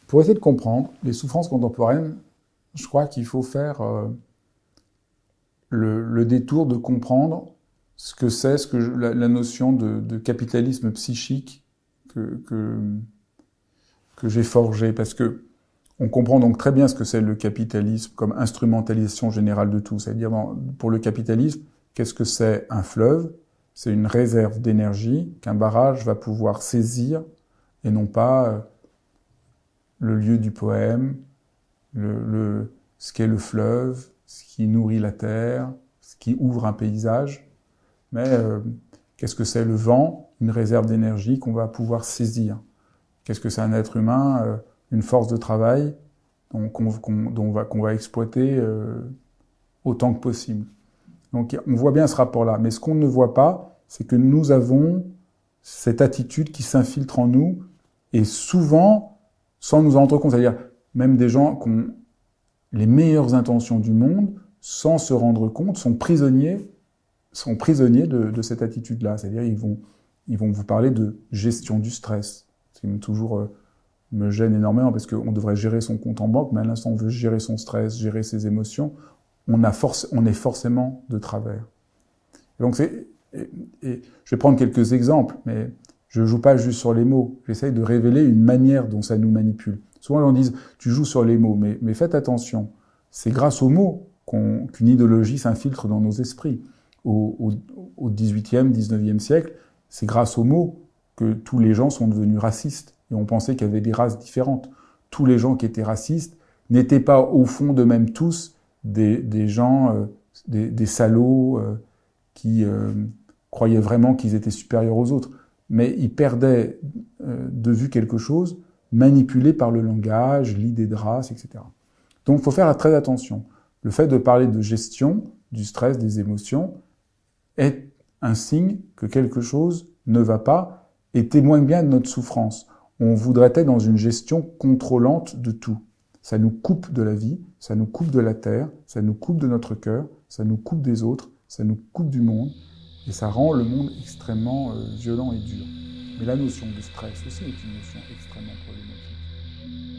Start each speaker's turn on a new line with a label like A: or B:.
A: Pour essayer de comprendre les souffrances contemporaines, je crois qu'il faut faire le détour de comprendre ce que c'est, la notion de capitalisme psychique que j'ai forgé. Parce que on comprend donc très bien ce que c'est le capitalisme comme instrumentalisation générale de tout. C'est-à-dire, pour le capitalisme, qu'est-ce que c'est un fleuve? C'est une réserve d'énergie qu'un barrage va pouvoir saisir et non pas le lieu du poème, ce qu'est le fleuve, ce qui nourrit la terre, ce qui ouvre un paysage. Mais qu'est-ce que c'est le vent? Une réserve d'énergie qu'on va pouvoir saisir. Qu'est-ce que c'est un être humain? Une force de travail qu'on va exploiter autant que possible. Donc on voit bien ce rapport-là. Mais ce qu'on ne voit pas, c'est que nous avons cette attitude qui s'infiltre en nous, et souvent, sans nous en rendre compte, c'est-à-dire même des gens qui ont les meilleures intentions du monde, sans se rendre compte, sont prisonniers de cette attitude-là. C'est-à-dire ils vont vous parler de gestion du stress. Ce qui me gêne énormément, parce qu'on devrait gérer son compte en banque, mais à l'instant on veut gérer son stress, gérer ses émotions, on est forcément de travers. Donc et je vais prendre quelques exemples, mais je ne joue pas juste sur les mots. J'essaye de révéler une manière dont ça nous manipule. Souvent, on dit « tu joues sur les mots », mais faites attention. C'est grâce aux mots qu'une idéologie s'infiltre dans nos esprits. Au XVIIIe, XIXe siècle, c'est grâce aux mots que tous les gens sont devenus racistes. Et on pensait qu'il y avait des races différentes. Tous les gens qui étaient racistes n'étaient pas, au fond d'eux-mêmes tous, des gens, des salauds qui croyaient vraiment qu'ils étaient supérieurs aux autres. Mais ils perdaient de vue quelque chose, manipulé par le langage, l'idée de race, etc. Donc il faut faire très attention. Le fait de parler de gestion, du stress, des émotions, est un signe que quelque chose ne va pas et témoigne bien de notre souffrance. On voudrait être dans une gestion contrôlante de tout. Ça nous coupe de la vie, ça nous coupe de la terre, ça nous coupe de notre cœur, ça nous coupe des autres, ça nous coupe du monde, et ça rend le monde extrêmement violent et dur. Mais la notion de stress aussi est une notion extrêmement problématique.